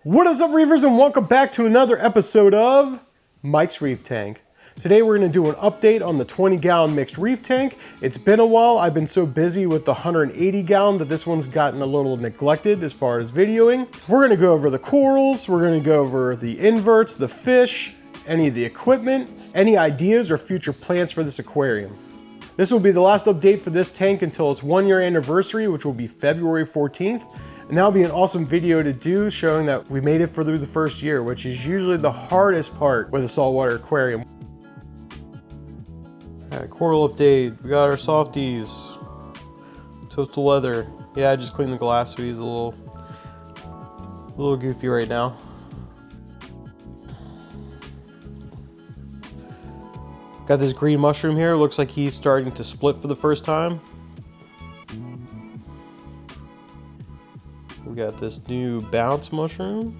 What is up, Reefers, and welcome back to another episode of Mike's Reef Tank. Today we're going to do an update on the 20-gallon mixed reef tank. It's been a while. I've been so busy with the 180-gallon that this one's gotten a little neglected as far as videoing. We're going to go over the corals, we're going to go over the inverts, the fish, any of the equipment, any ideas or future plans for this aquarium. This will be the last update for this tank until its 1-year anniversary, which will be February 14th. And that'll be an awesome video to do, showing that we made it through the first year, which is usually the hardest part with a saltwater aquarium. All right, coral update. We got our softies. Toastal leather. Yeah, I just cleaned the glass, so he's a little goofy right now. Got this green mushroom here. Looks like he's starting to split for the first time. We got this new bounce mushroom.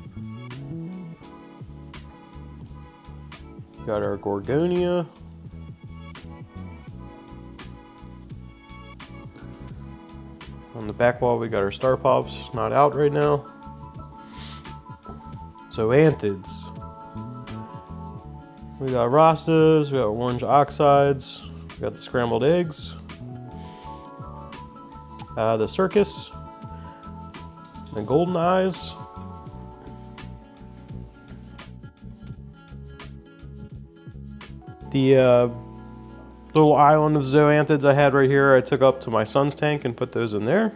Got our gorgonia. On the back wall, we got our star pops, not out right now. Zoanthids. We got rastas, we got orange oxides, we got the scrambled eggs, the circus, the golden eyes. The little island of zoanthids I had right here, I took up to my son's tank and put those in there.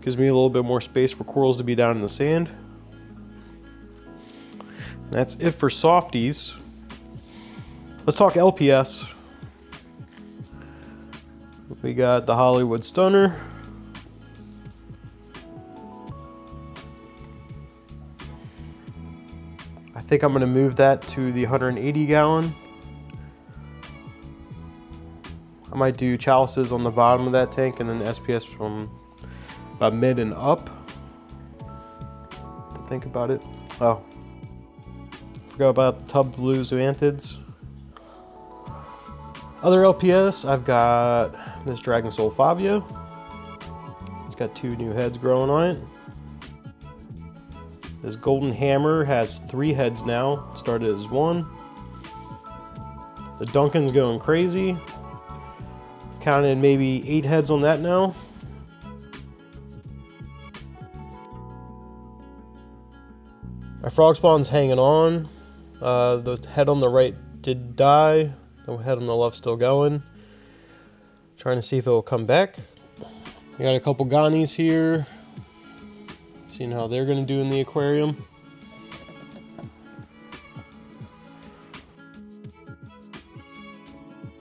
Gives me a little bit more space for corals to be down in the sand. That's it for softies. Let's talk LPS. We got the Hollywood Stunner. I think I'm going to move that to the 180-gallon. I might do chalices on the bottom of that tank and then SPS from about mid and up. To think about it. Oh, forgot about the tub blue zoanthids. Other LPS, I've got this Dragon Soul Favia. It's got 2 new heads growing on it. This Golden Hammer has 3 heads now. It started as 1. The Duncan's going crazy. I've counted maybe 8 heads on that now. My frog spawn's hanging on. The head on the right did die. The head on the left still going. Trying to see if it will come back. We got a couple Ghanies here. Seeing how they're going to do in the aquarium.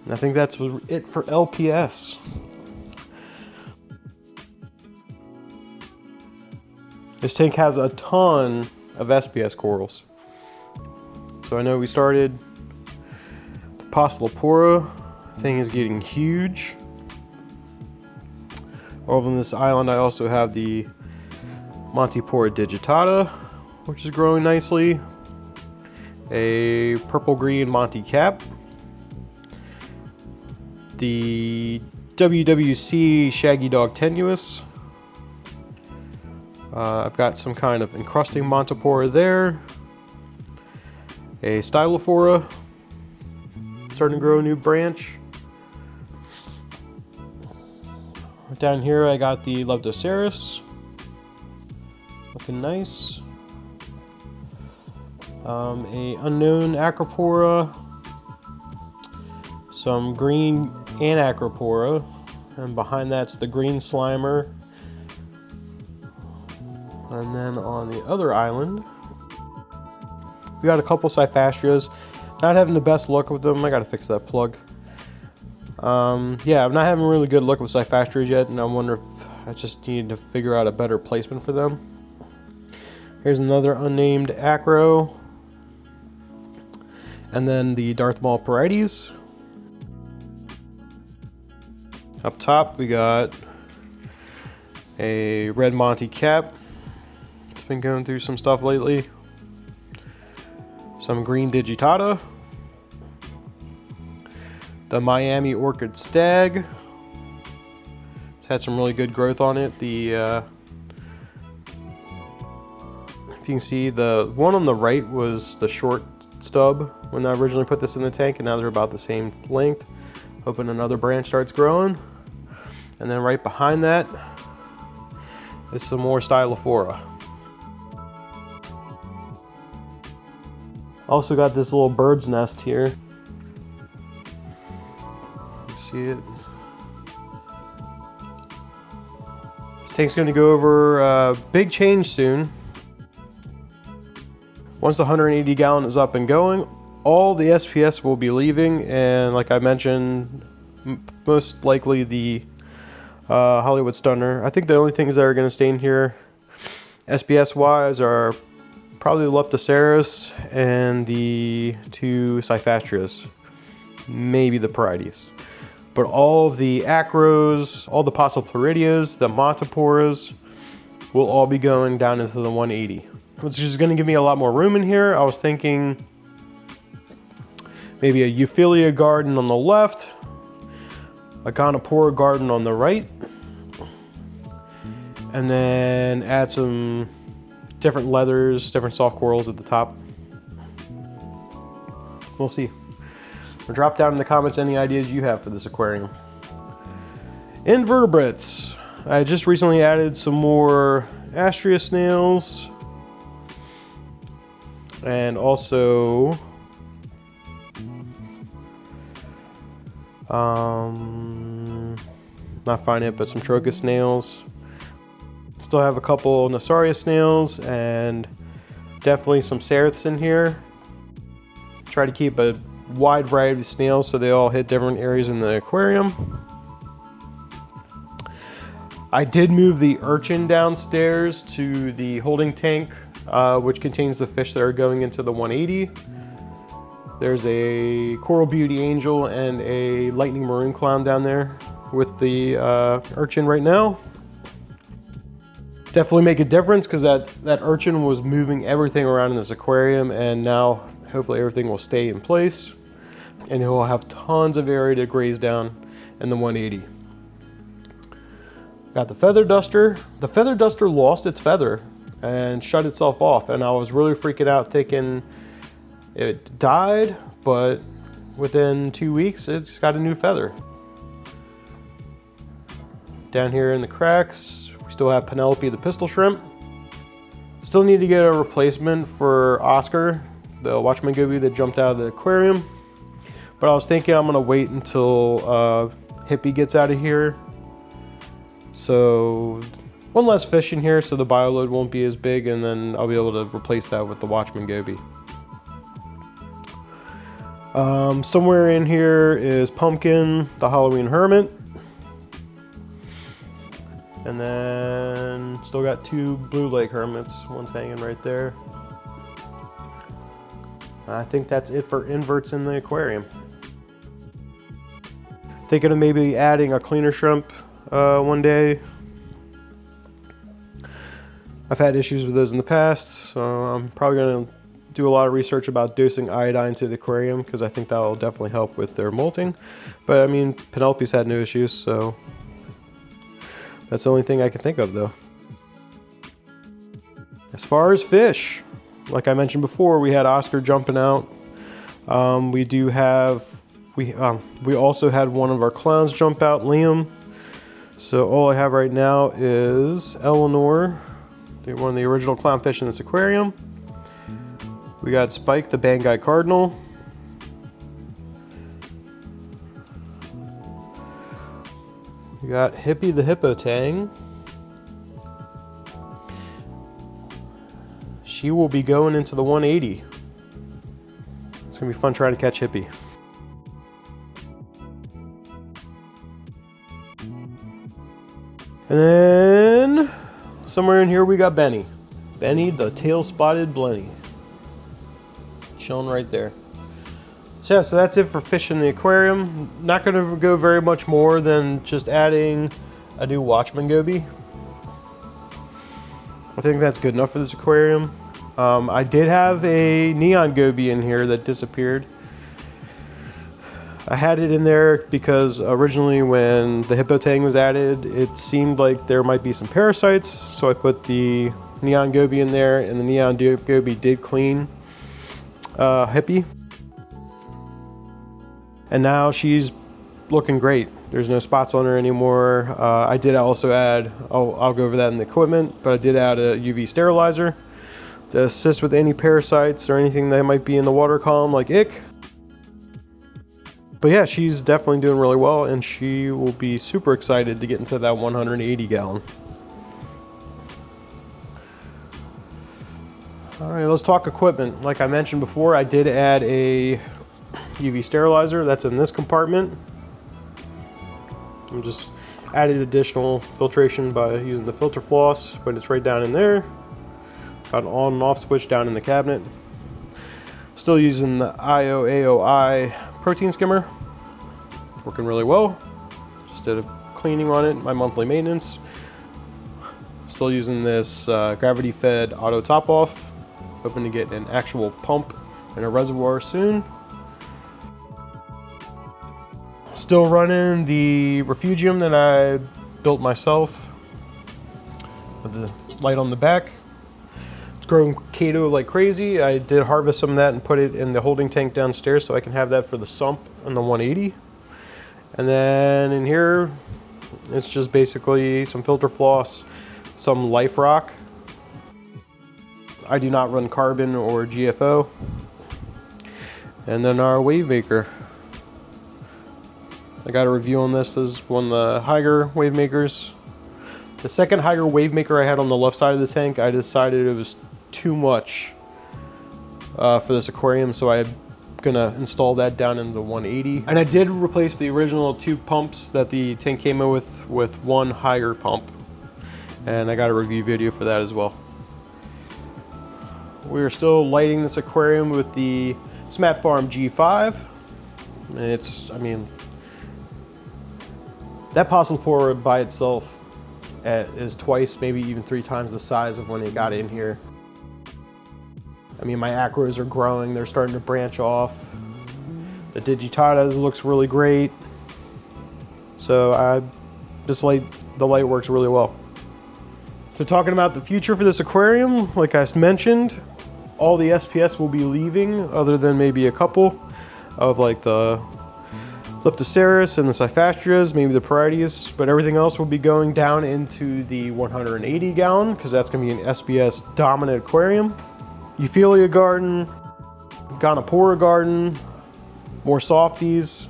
And I think that's it for LPS. This tank has a ton of SPS corals. So I know we started the Pastelopora. Thing is getting huge. Over on this island, I also have the Montipora digitata, which is growing nicely. A purple-green Monty Cap. The WWC Shaggy Dog Tenuous. I've got some kind of encrusting Montipora there. A Stylophora. Starting to grow a new branch. Down here I got the Leptocerus. Looking nice. A unknown Acropora. Some green Anacropora. And behind that's the green Slimer. And then on the other island, we got a couple Cyphastrias. Not having the best luck with them. I gotta fix that plug. Yeah, I'm not having really good luck with Cyphastrias yet, and I wonder if I just need to figure out a better placement for them. Here's another unnamed Acro. And then the Darth Maul Parites. Up top, we got a red Monty Cap. It's been going through some stuff lately. Some green Digitata. The Miami Orchid Stag. It's had some really good growth on it. The If you can see, the one on the right was the short stub when I originally put this in the tank, and now they're about the same length. Hoping another branch starts growing. And then right behind that is some more Stylophora. Also got this little bird's nest here. You see it? This tank's going to go over a big change soon. Once the 180 gallon is up and going, all the SPS will be leaving, and like I mentioned, most likely the Hollywood Stunner. I think the only things that are going to stay in here SPS wise are probably the Leptoceras and the 2 Cyphastrias, maybe the Parides. But all of the Acros, all the Possiploridias, the Montiporas will all be going down into the 180, which is going to give me a lot more room in here. I was thinking maybe a Euphilia garden on the left, a Gonopora garden on the right, and then add some different leathers, different soft corals at the top. We'll see. Or drop down in the comments any ideas you have for this aquarium. Invertebrates. I just recently added some more Astrea snails, and also not finding it, but some Trochus snails. Still have a couple Nasaria snails and definitely some Ceriths in here. Try to keep a wide variety of snails so they all hit different areas in the aquarium. I did move the urchin downstairs to the holding tank, which contains the fish that are going into the 180. There's a Coral Beauty Angel and a Lightning Maroon Clown down there with the urchin right now. Definitely make a difference, because that urchin was moving everything around in this aquarium, and now hopefully everything will stay in place and it will have tons of area to graze down in the 180. Got the feather duster. The feather duster lost its feather and shut itself off, and I was really freaking out thinking it died, but within 2 weeks it's got a new feather. Down here in the cracks, we still have Penelope the pistol shrimp. Still need to get a replacement for Oscar, the Watchman goby that jumped out of the aquarium. But I was thinking I'm gonna wait until Hippie gets out of here. So one less fish in here, so the bioload won't be as big, and then I'll be able to replace that with the Watchman goby. Somewhere in here is Pumpkin, the Halloween hermit. And then still got 2 blue lake hermits. One's hanging right there. I think that's it for inverts in the aquarium. Thinking of maybe adding a cleaner shrimp one day. I've had issues with those in the past, so I'm probably going to do a lot of research about dosing iodine to the aquarium, because I think that will definitely help with their molting. But I mean, Penelope's had no issues, so that's the only thing I can think of, though. As far as fish, like I mentioned before, we had Oscar jumping out. We also had one of our clowns jump out, Liam. So all I have right now is Eleanor, one of the original clownfish in this aquarium. We got Spike, the Banggai cardinal. We got Hippie, the hippo tang. She will be going into the 180. It's gonna be fun trying to catch Hippie. And then somewhere in here we got Benny. Benny, the tail-spotted blenny. Chilling right there. So yeah, so that's it for fish in the aquarium. Not gonna go very much more than just adding a new Watchman goby. I think that's good enough for this aquarium. I did have a neon goby in here that disappeared. I had it in there because originally when the hippo tang was added, it seemed like there might be some parasites, so I put the neon goby in there, and the neon goby did clean Hippie. And now she's looking great. There's no spots on her anymore. I did also add, I'll go over that in the equipment, but I did add a UV sterilizer to assist with any parasites or anything that might be in the water column like ick. But yeah, she's definitely doing really well, and she will be super excited to get into that 180 gallon. All right, let's talk equipment. Like I mentioned before, I did add a UV sterilizer that's in this compartment. I'm just added additional filtration by using the filter floss, but it's right down in there. Got an on and off switch down in the cabinet. Still using the IOAOI protein skimmer. Working really well. Just did a cleaning on it, my monthly maintenance. Still using this gravity fed auto top off. Hoping to get an actual pump and a reservoir soon. Still running the refugium that I built myself with the light on the back. It's growing Kato like crazy. I did harvest some of that and put it in the holding tank downstairs so I can have that for the sump and the 180. And then in here, it's just basically some filter floss, some life rock. I do not run carbon or GFO. And then our wave maker. I got a review on this. This is one of the Higer wave makers. The second Higer wave maker I had on the left side of the tank, I decided it was too much for this aquarium, so I'm gonna install that down in the 180. And I did replace the original 2 pumps that the tank came in with one Higer pump. And I got a review video for that as well. We are still lighting this aquarium with the Smat Farm G5. And it's, I mean, that Posslepora by itself is twice, maybe even 3 times the size of when it got in here. I mean, my acros are growing, they're starting to branch off. The digitatas looks really great. So the light works really well. So talking about the future for this aquarium, like I mentioned, all the SPS will be leaving other than maybe a couple of like the Leptoceras and the Cyphastreas, maybe the Parietes, but everything else will be going down into the 180 gallon because that's going to be an SPS dominant aquarium. Euphilia garden, Gonopora garden, more softies,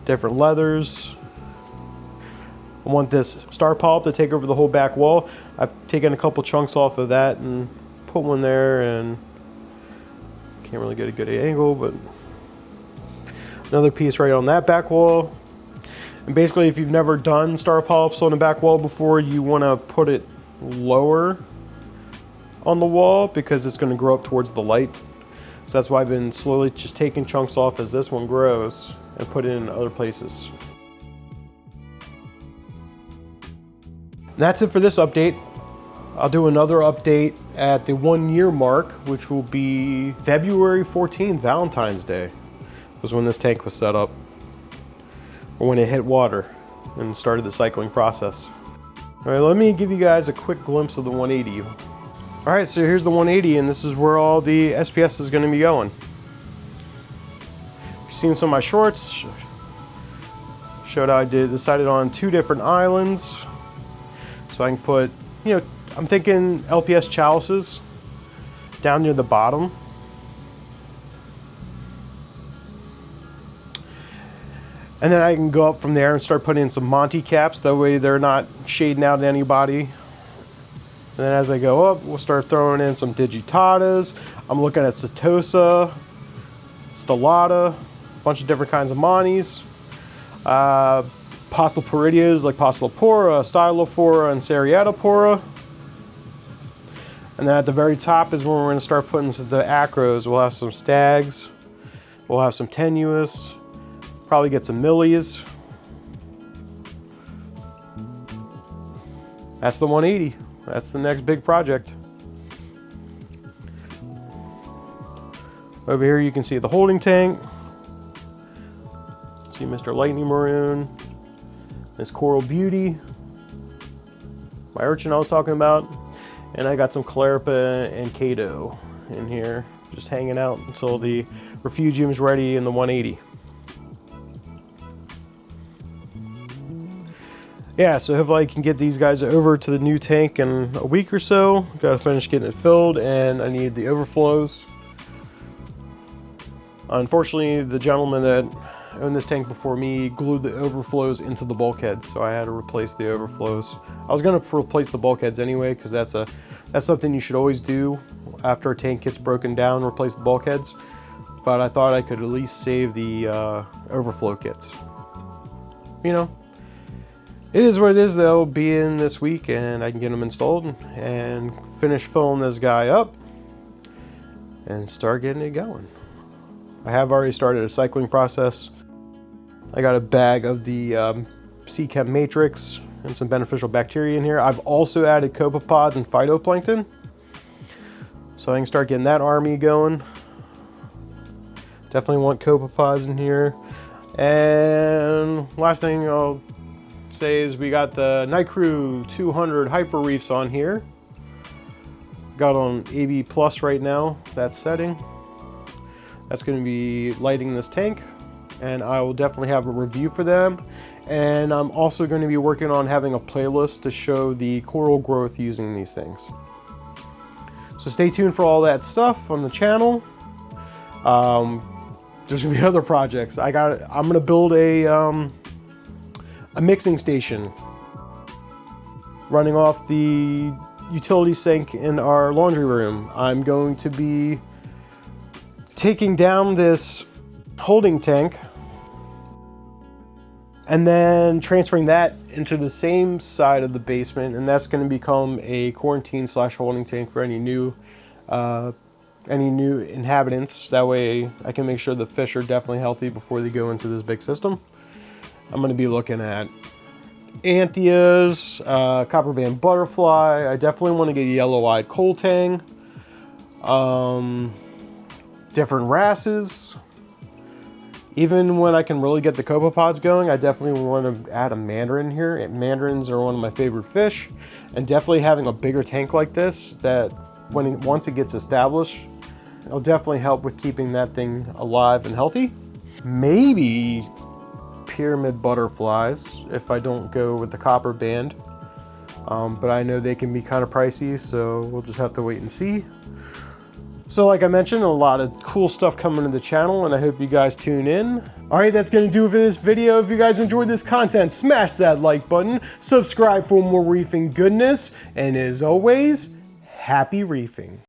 different leathers. I want this star polyp to take over the whole back wall. I've taken a couple chunks off of that and put one there, and can't really get a good angle, but another piece right on that back wall. And basically, if you've never done star polyps on the back wall before, you want to put it lower on the wall because it's going to grow up towards the light. So that's why I've been slowly just taking chunks off as this one grows and put it in other places. And that's it for this update. I'll do another update at the 1 year mark, which will be February 14th, Valentine's Day, was when this tank was set up, or when it hit water and started the cycling process. All right, let me give you guys a quick glimpse of the 180. All right, so here's the 180, and this is where all the SPS is gonna be going. If you've seen some of my shorts, showed how I decided on 2 different islands. So I can put, you know, I'm thinking LPS chalices down near the bottom. And then I can go up from there and start putting in some Monty caps. That way they're not shading out anybody. And then as I go up, we'll start throwing in some digitatas. I'm looking at Setosa, Stellata, a bunch of different kinds of Monties. Postoleporidias like Postolepora, Stylophora, and Seriatopora. And then at the very top is when we're going to start putting the acros. We'll have some stags, we'll have some tenuous, probably get some millies. That's the 180. That's the next big project. Over here you can see the holding tank. See Mr. Lightning Maroon. This Coral Beauty, my urchin I was talking about. And I got some Clerpa and Kato in here, just hanging out until the refugium is ready in the 180. Yeah, so hopefully I can get these guys over to the new tank in a week or so. Gotta finish getting it filled, and I need the overflows. Unfortunately, the gentleman that owned this tank before me glued the overflows into the bulkheads, so I had to replace the overflows. I was gonna replace the bulkheads anyway, because that's something you should always do after a tank gets broken down, replace the bulkheads. But I thought I could at least save the overflow kits. You know, it is what it is though, being this week, and I can get them installed and finish filling this guy up and start getting it going. I have already started a cycling process. I got a bag of the sea chem matrix and some beneficial bacteria in here. I've also added copepods and phytoplankton, so I can start getting that army going. Definitely want copepods in here. And last thing I'll say is we got the Night Crew 200 Hyper Reefs on here. Got on AB Plus right now, that setting. That's going to be lighting this tank, and I will definitely have a review for them. And I'm also going to be working on having a playlist to show the coral growth using these things. So stay tuned for all that stuff on the channel. There's going to be other projects. I'm going to build a mixing station running off the utility sink in our laundry room. I'm going to be taking down this holding tank and then transferring that into the same side of the basement, and that's going to become a quarantine / holding tank for any new inhabitants. That way I can make sure the fish are definitely healthy before they go into this big system. I'm going to be looking at Anthias, copperband butterfly. I definitely want to get a yellow-eyed coal tang. Different wrasses. Even when I can really get the copepods going, I definitely want to add a mandarin here. Mandarins are one of my favorite fish, and definitely having a bigger tank like this, that once it gets established, it'll definitely help with keeping that thing alive and healthy. Maybe pyramid butterflies if I don't go with the copper band, but I know they can be kind of pricey, so we'll just have to wait and see. So like I mentioned, a lot of cool stuff coming to the channel, and I hope you guys tune in. All right, that's going to do it for this video. If you guys enjoyed this content, smash that like button, subscribe for more reefing goodness, and as always, happy reefing.